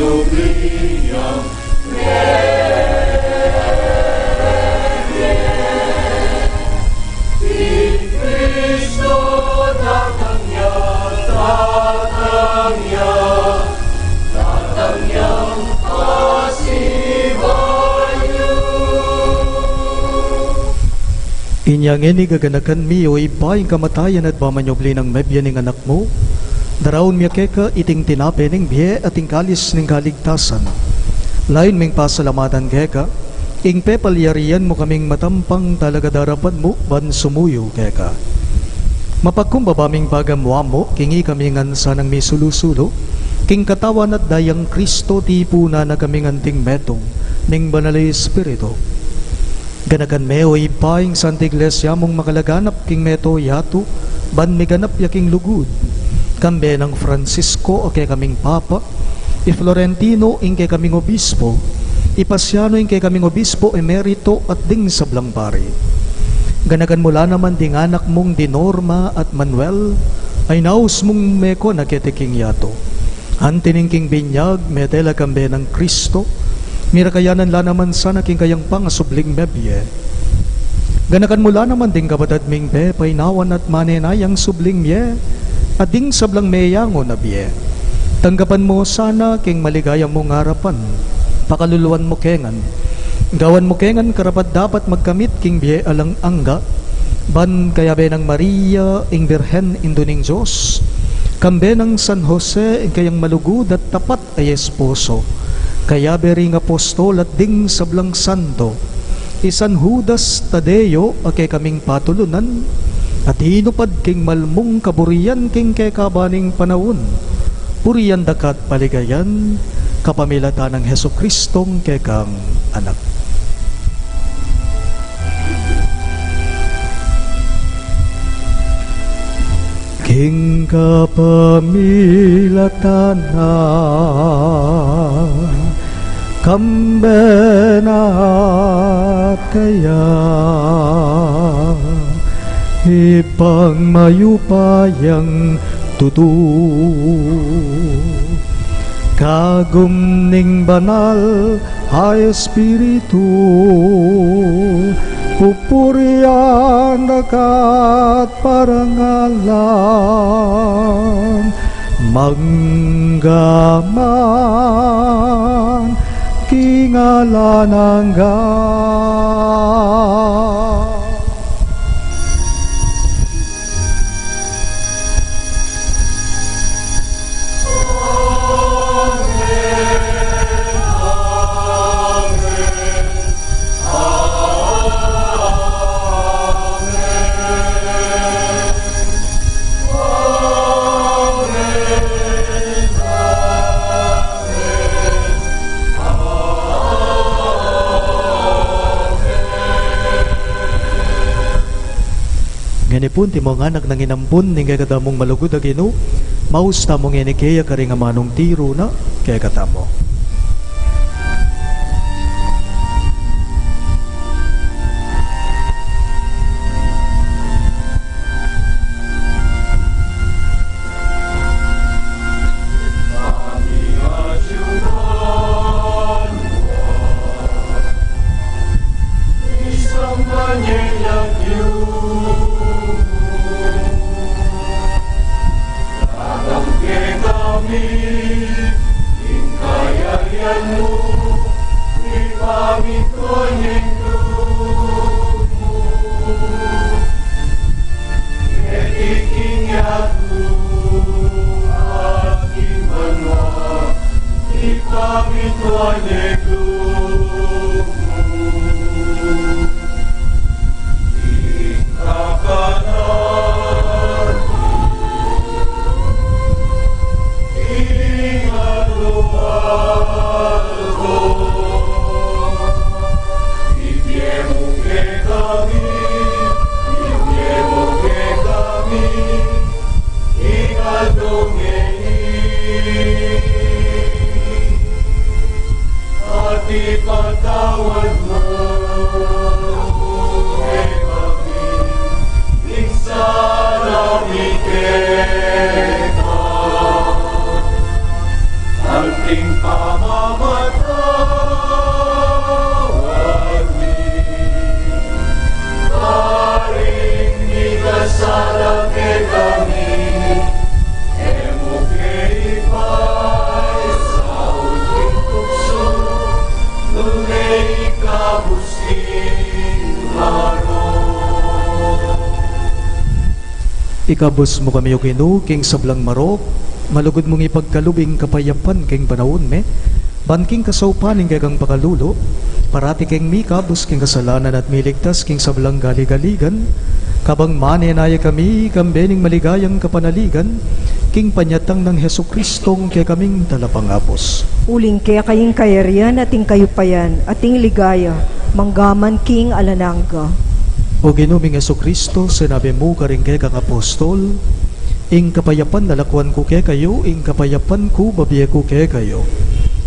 Lumiang Cristo datang ya, kasih bayu.
Inyang ini gaganakan mi o iba yung kamatayan at pamanyobli ng mebya ng anak mo. Daraon miya keka iting tinape ng biye at kalis ng kaligtasan. Lain ming pasalamatan keka, ing pepalyarian mo kaming matampang talaga darapan mo ban sumuyo keka. Mapagkumbabaming bagamwa mo, kingi kami ngansa ng may sulusulo, king katawan at dayang Kristo tipuna na kaming anting metong, ning banalay Espiritu. Ganagan meo ipaing Santa Iglesia mong makalaganap king meto yato, ban meganap yaking lugud. Kambe ng Francisco o kay kaming Papa, i Florentino ing kay kaming Obispo, ipasiano ing kay kaming Obispo emerito at ding sablang pari. Ganagan mula naman ding anak mong Dinorma at Manuel, ay naus mong meko na ketiking yato. Antining king binyag, metela kambe ng Kristo, mirakayanan la naman sana king kayang pangasubling mebye. Ganakan mula naman ding kabatad ming be, painawan at manenayang subling mye, at ding sablang meyango na biye. Tanggapan mo sana king maligayang mong harapan, pakaluluan mo kengan. Gawan mo kengan karapat dapat magkamit king biye alang angga, ban kaya be ng Maria ing Birhen induning Diyos, kambe ng San Jose ing kayang malugud at tapat ay esposo, kaya be ring apostol at ding sablang santo, isan Judas Tadeo akay kaming patulunan, at hinupad king malmong kaburian king kekabaning panawon, puriyan dakat paligayan, kapamilata ng Heso Kristong kekang anak. King kapamilatan na kambenat kaya ipang mayupayang tutu kagumning banal ay Espiritu pupurian dakat parangalan manggaman kingalan hanggang. Ganipun ti mga anak nang inampun ning kay katamong malugod agino, maus tamong enikeya karing amanong tiro na kay katamo. Ikabos mo kami o Ginoo king sablang marok, malugod mong ipagkalubing kapayapan king panahon me, banking kasaupaning kay kang pakalulo, parati king mikabos king kasalanan at miligtas king sablang galigaligan, kabang manenaya kami kambening maligayang kapanaligan, king panyatang ng Heso Kristong kay kaming talapangapos.
Uling kaya kaying kayarian ating kayupayan, ating ligaya, manggaman king alanangga.
O Ginoong Heso Kristo, sinabi mo karing kay kang apostol, ing kapayapan nalakuan ko kay kayo, ing kapayapan ko babiye ko kay kayo.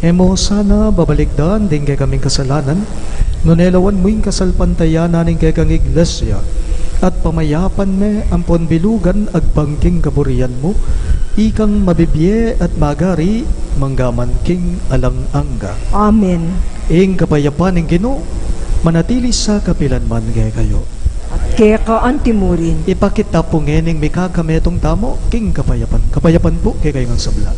Emo sana babalikdan din kay kaming kasalanan, nunelawan mo ing kasalpantayanan ing kay kang iglesia, at pamayapan me ampon bilugan agpangking kaburian mo, ikang mabibiye at magari, manggaman king alang-angga.
Amen.
Ing kapayapan ing Ginoo, manatili sa kapilanman kay kayo.
Kaya ka antimurin.
Ipakita po ngening mikakametong tamo, king kapayapan. Kapayapan po kay kayo ng sabla.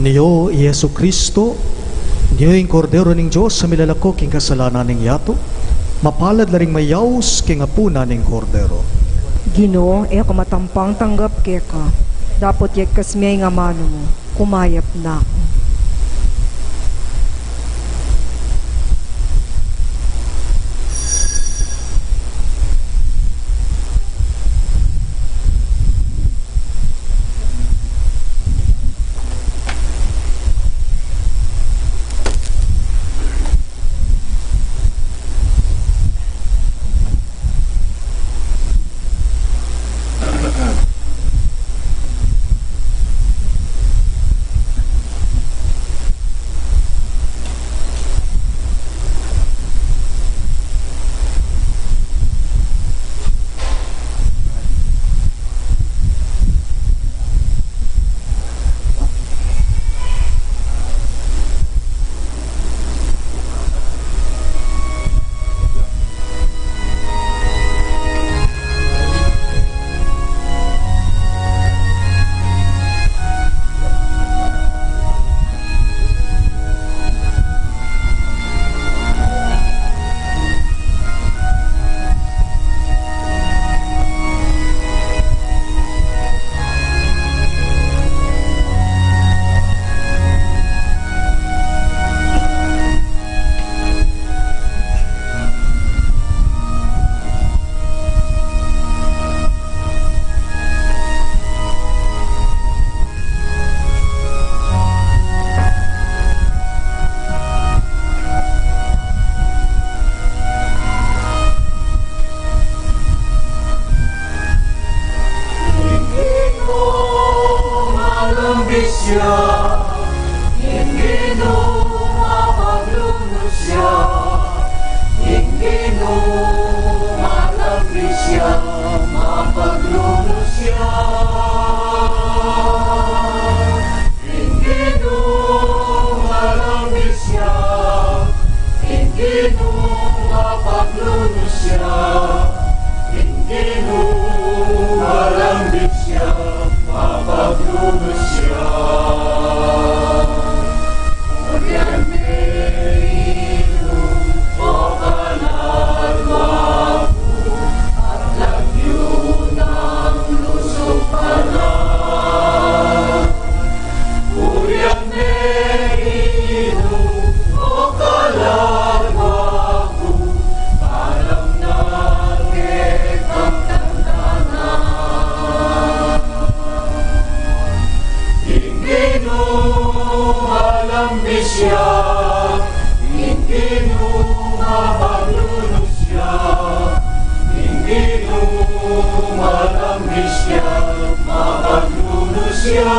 Niyo, Yesu Kristo, niyo yung kordero ng Diyos sa milalako king kasalanan ng yato, mapalad la ring mayaws king apuna ng kordero.
Ginoo, e ako matampang tanggap kaya ka. Dapat yag kasmiyay nga mano mo, kumayap na ako.
siya.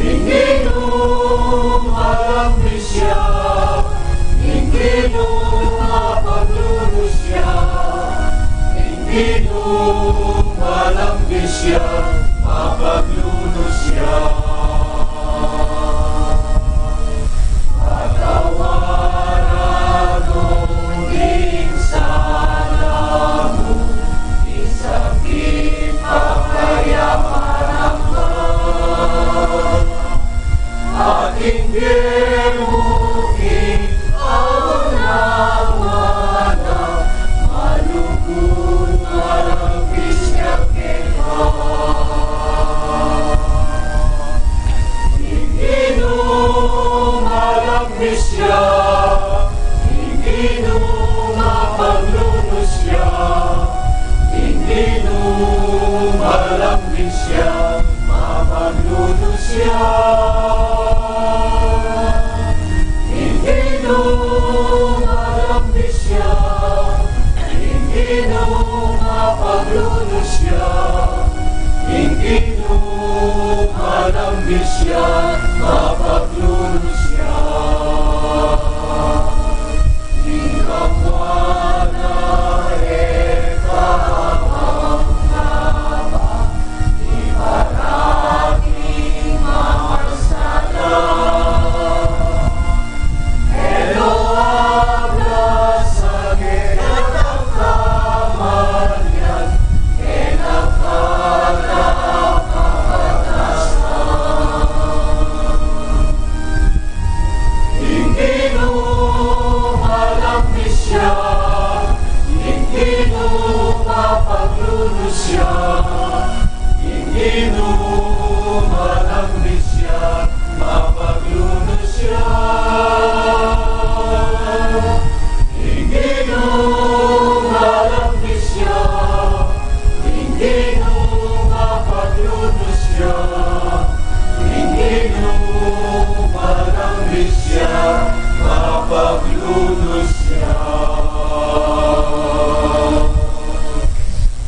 Inginom alam siya. Inginom mapaglunos siya. Inginom alam siya. Mapaglunos siya.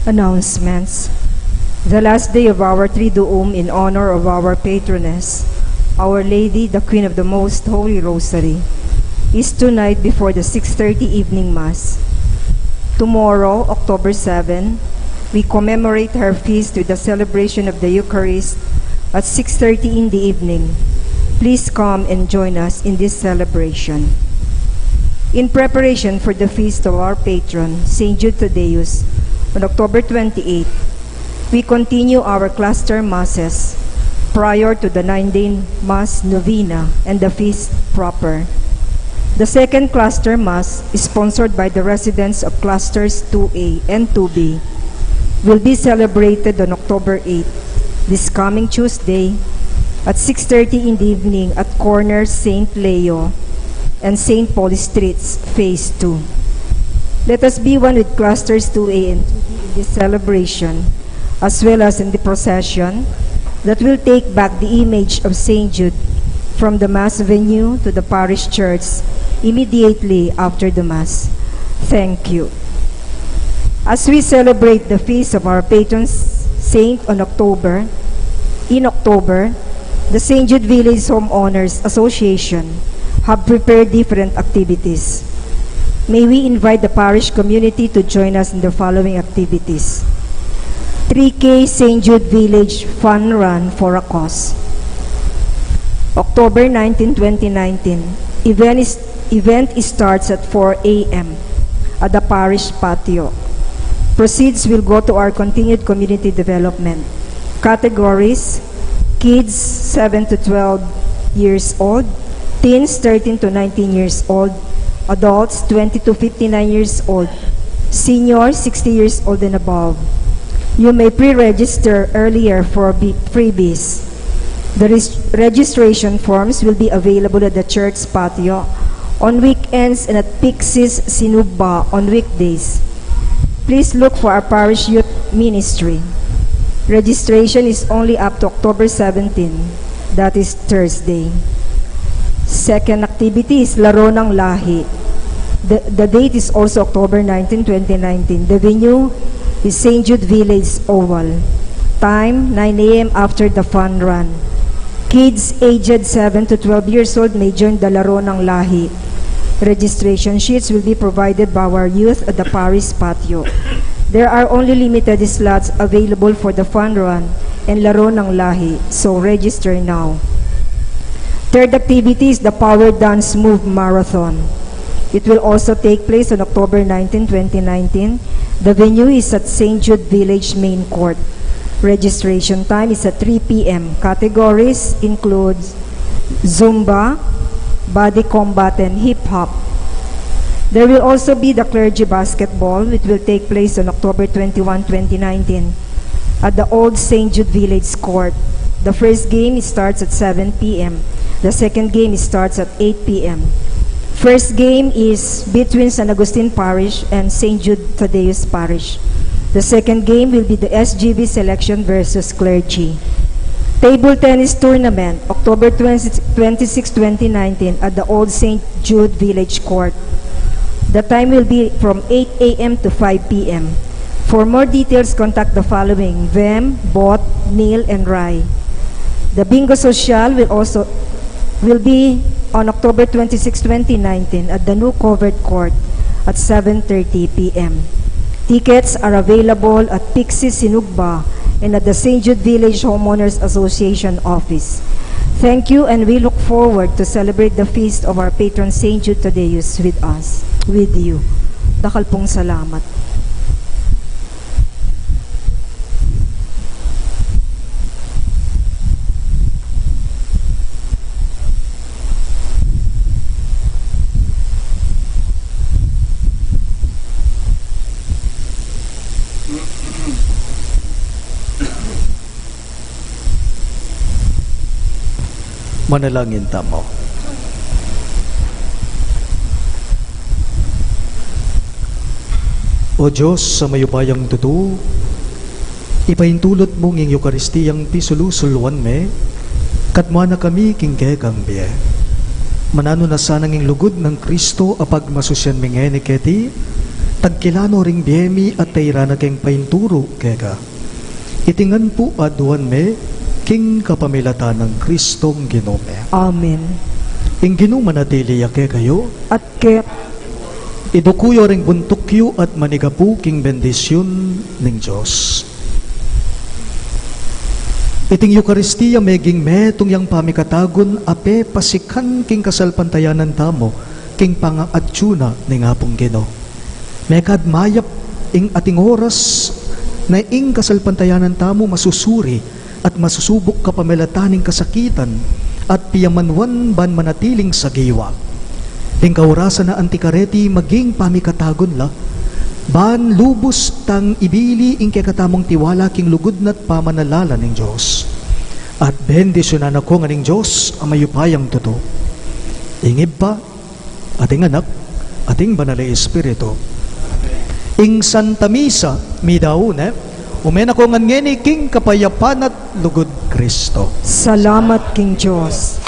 Announcements. The last day of our Triduum in honor of our patroness, Our Lady, the Queen of the Most Holy Rosary, is tonight before the 6:30 evening Mass. Tomorrow, October 7, we commemorate her feast with the celebration of the Eucharist at 6:30 in the evening. Please come and join us in this celebration. In preparation for the feast of our patron, St. Jude Thaddeus, on October 28, we continue our cluster masses prior to the 9-day Mass Novena and the feast proper. The second cluster Mass is sponsored by the residents of clusters 2A and 2B. Will be celebrated on October 8, this coming Tuesday, at 6:30 in the evening at corner St. Leo and St. Paul Streets, Phase 2. Let us be one with clusters 2A and 2B in this celebration, as well as in the procession that will take back the image of St. Jude from the Mass venue to the parish church immediately after the Mass. Thank you. As we celebrate the feast of our patron saint in October, the St. Jude Village Homeowners Association have prepared different activities. May we invite the parish community to join us in the following activities. 3K St. Jude Village Fun Run for a Cause. October 19, 2019. Event starts at 4 a.m. at the parish patio. Proceeds will go to our continued community development. Categories: kids 7 to 12 years old, teens 13 to 19 years old, adults 20 to 59 years old, seniors 60 years old and above. You may pre-register earlier for freebies. The registration forms will be available at the church patio on weekends and at Pixis Sinugba on weekdays. Please look for our parish youth ministry. Registration is only up to October 17, that is Thursday. Second activity is Laro ng Lahi. The date is also October 19, 2019. The venue is St. Jude Village Oval. Time, 9 a.m. after the fun run. Kids aged 7 to 12 years old may join the Laro ng Lahi. Registration sheets will be provided by our youth at the Paris patio. There are only limited slots available for the fun run and Laro ng Lahi, so register now. Third activity is the Power Dance Move Marathon. It will also take place on October 19, 2019. The venue is at St. Jude Village Main Court. Registration time is at 3 p.m. Categories include Zumba, Body Combat, and Hip Hop. There will also be the Clergy Basketball, which will take place on October 21, 2019 at the Old St. Jude Village Court. The first game starts at 7 p.m. The second game starts at 8 p.m. First game is between San Agustin Parish and St. Jude Thaddeus Parish. The second game will be the SGV Selection versus Clergy. Table Tennis Tournament, October 26, 2019 at the Old St. Jude Village Court. The time will be from 8 a.m. to 5 p.m. For more details, contact the following: Vem, Bot, Neil, and Rai. The Bingo Social will be on October 26, 2019 at the new covered court at 7:30 p.m. Tickets are available at Pixie Sinugba and at the St. Jude Village Homeowners Association office. Thank you, and we look forward to celebrate the feast of our patron St. Jude Thaddeus with you. Dakal pong salamat.
Manalangin tamo. O Diyos, sa mayubayang tutu, ipahintulot mong ing Eukaristiyang pisulusulwan me, katmana kami kingkekang biye. Manano na sanang ing lugod ng Kristo apag masusyan mingeni keti, tagkilano ring biyemi at tayrana keng pahinturo keka. Itingan po aduan me, king kapamilata ng Kristong Ginome.
Amen.
Ing ginumanatili yake kayo,
At ke
idukuyo ring buntukyo at manigapu king bendisyon ng Diyos. Iting Eucharistia meging metong yang pamikatagon ape pasikan king kasalpantayanan tamo king pangaatsyuna ning apong Gino. Mekad mayap ing ating oras na ing kasalpantayanan tamo masusuri at masusubok kapamilataning kasakitan at piyamanwan ban manatiling sagiwa. Ding kaurasan na antikareti maging pamikatagon la, ban lubos tang ibili ing kekatamong tiwala king lugod na't pamanalala ng Diyos. At bendisyonan ako nga ng Diyos ang mayupayang tuto. Ingib pa, ating anak, ating banalay espiritu. Ing Santa Misa, midaune, umen ako nga ngeni king kapayapan at lugod Kristo.
salamat King Diyos.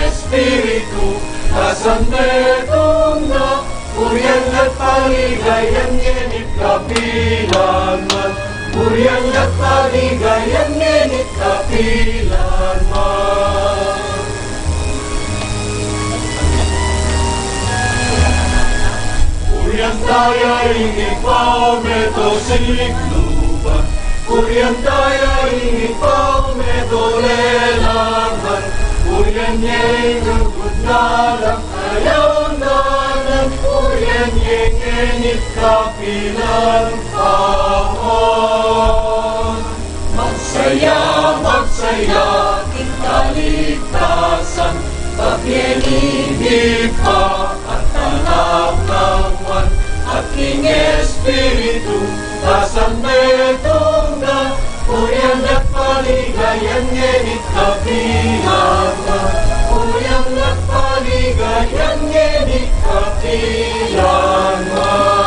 Espiritu, kasamnetong na, Puriang at paligayan ngenit kapilanman. Puriang at paligayan ngenit kapilanman. Puriang daya ingit paumeto sikluban. Puriang daya ingit paumeto lelangan. Puriang nyenugud nalang ayaw nalang. Puriang nyengenit kapilan pahon. Magsaya, magsaya, kita ligtasan. Pagyenibig pa at tanap-naman. At king Espiritu, kasang betong na. Puriang at paligayan ngenit kapilan. Puriang at paligayan ngenit kapilan.